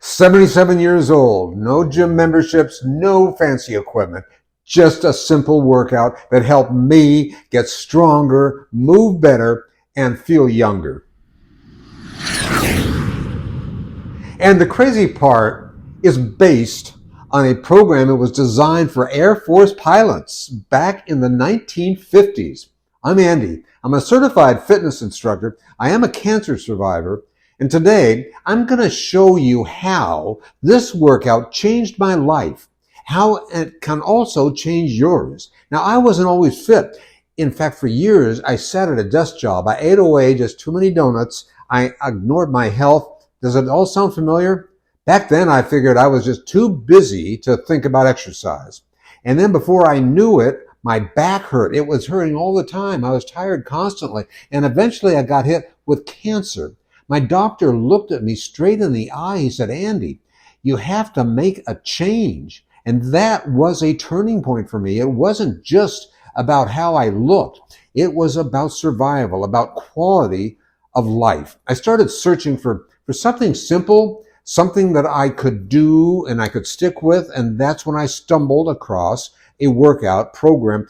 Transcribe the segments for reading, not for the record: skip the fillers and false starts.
77 years old, no gym memberships, no fancy equipment, just a simple workout that helped me get stronger, move better, and feel younger. And the crazy part is based on a program that was designed for Air Force pilots back in the 1950s. I'm Andy. I'm a certified fitness instructor. I am a cancer survivor. And today, I'm going to show you how this workout changed my life, how it can also change yours. Now, I wasn't always fit. In fact, for years, I sat at a desk job. I ate away just too many donuts. I ignored my health. Does it all sound familiar? Back then, I figured I was just too busy to think about exercise. And then before I knew it, my back hurt. It was hurting all the time. I was tired constantly. And eventually, I got hit with cancer. My doctor looked at me straight in the eye. He said, Andy, you have to make a change. And that was a turning point for me. It wasn't just about how I looked. It was about survival, about quality of life. I started searching for something simple, something that I could do and I could stick with. And that's when I stumbled across a workout program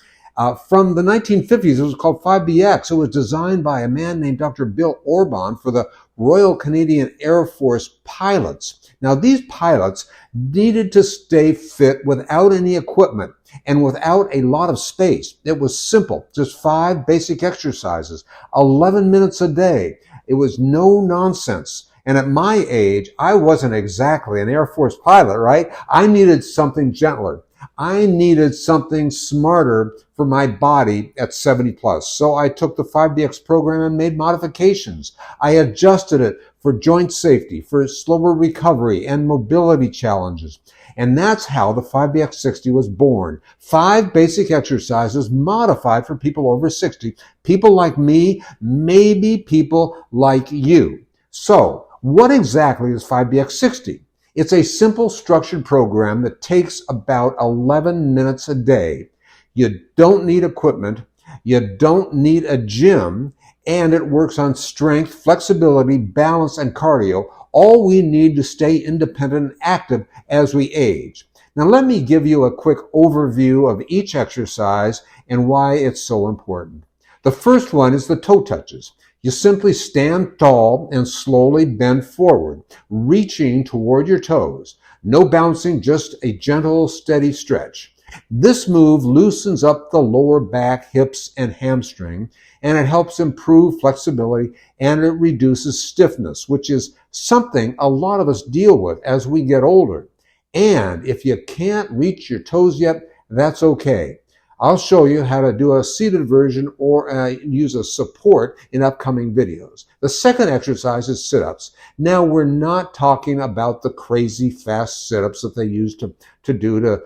from the 1950s. It was called 5BX. It was designed by a man named Dr. Bill Orban for the Royal Canadian Air Force pilots. Now, these pilots needed to stay fit without any equipment and without a lot of space. It was simple, just 5 basic exercises, 11 minutes a day. It was no nonsense. And at my age, I wasn't exactly an Air Force pilot, right? I needed something gentler. I needed something smarter for my body at 70 plus. So I took the 5DX program and made modifications. I adjusted it for joint safety, for slower recovery and mobility challenges. And that's how the 5DX60 was born. 5 basic exercises modified for people over 60, people like me, maybe people like you. So what exactly is 5DX60? It's a simple structured program that takes about 11 minutes a day. You don't need equipment. You don't need a gym. And it works on strength, flexibility, balance, and cardio. All we need to stay independent and active as we age. Now, let me give you a quick overview of each exercise and why it's so important. The first one is the toe touches. You simply stand tall and slowly bend forward, reaching toward your toes. No bouncing, just a gentle, steady stretch. This move loosens up the lower back, hips, and hamstring, and it helps improve flexibility, and it reduces stiffness, which is something a lot of us deal with as we get older. And if you can't reach your toes yet, that's okay. I'll show you how to do a seated version or use a support in upcoming videos. The second exercise is sit-ups. Now, we're not talking about the crazy fast sit-ups that they used to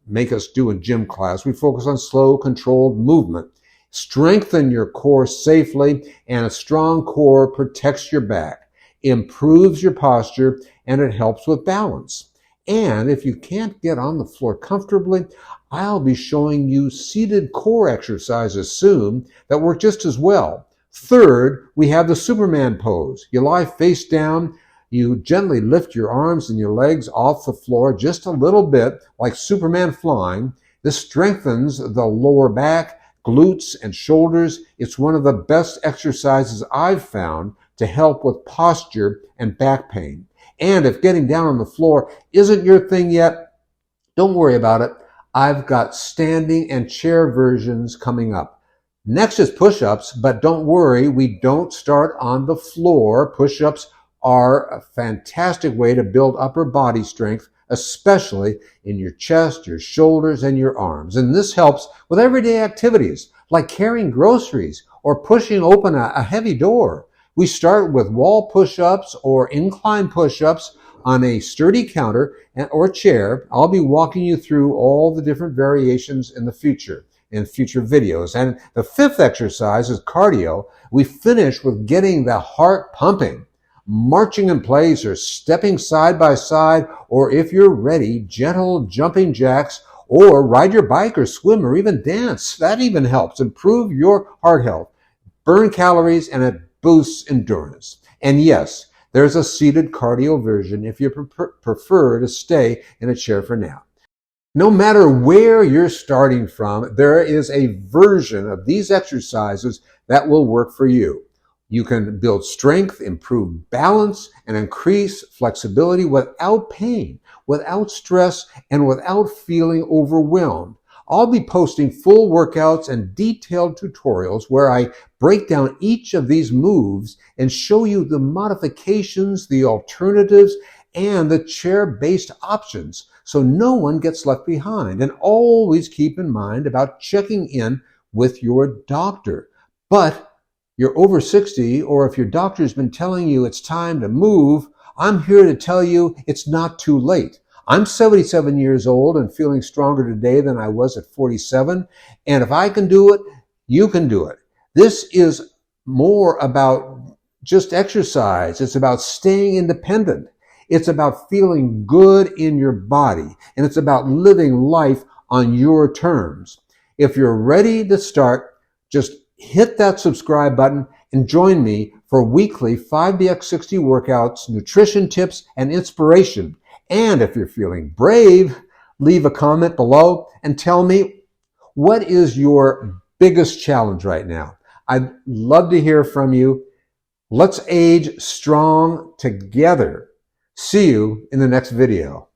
make us do in gym class. We focus on slow, controlled movement. Strengthen your core safely, and a strong core protects your back, improves your posture, and it helps with balance. And if you can't get on the floor comfortably, I'll be showing you seated core exercises soon that work just as well. Third, we have the Superman pose. You lie face down, you gently lift your arms and your legs off the floor just a little bit, like Superman flying. This strengthens the lower back, glutes, and shoulders. It's one of the best exercises I've found to help with posture and back pain. And if getting down on the floor isn't your thing yet, don't worry about it. I've got standing and chair versions coming up. Next is push-ups, but don't worry, we don't start on the floor. Push-ups are a fantastic way to build upper body strength, especially in your chest, your shoulders, and your arms. And this helps with everyday activities like carrying groceries or pushing open a heavy door. We start with wall push-ups or incline push-ups on a sturdy counter or chair. I'll be walking you through all the different variations in future videos. And the fifth exercise is cardio. We finish with getting the heart pumping, marching in place or stepping side by side, or if you're ready, gentle jumping jacks, or ride your bike or swim or even dance. That even helps improve your heart health, burn calories, and it boosts endurance. And yes, There's a seated cardio version if you prefer to stay in a chair for now. No matter where you're starting from, there is a version of these exercises that will work for you. You can build strength, improve balance, and increase flexibility without pain, without stress, and without feeling overwhelmed. I'll be posting full workouts and detailed tutorials where I break down each of these moves and show you the modifications, the alternatives, and the chair-based options so no one gets left behind. And always keep in mind about checking in with your doctor. But you're over 60, or if your doctor's been telling you it's time to move, I'm here to tell you it's not too late. I'm 77 years old and feeling stronger today than I was at 47. And if I can do it, you can do it. This is more about just exercise. It's about staying independent. It's about feeling good in your body. And it's about living life on your terms. If you're ready to start, just hit that subscribe button and join me for weekly 5DX60 workouts, nutrition tips, and inspiration. And if you're feeling brave, leave a comment below and tell me, what is your biggest challenge right now? I'd love to hear from you. Let's age strong together. See you in the next video.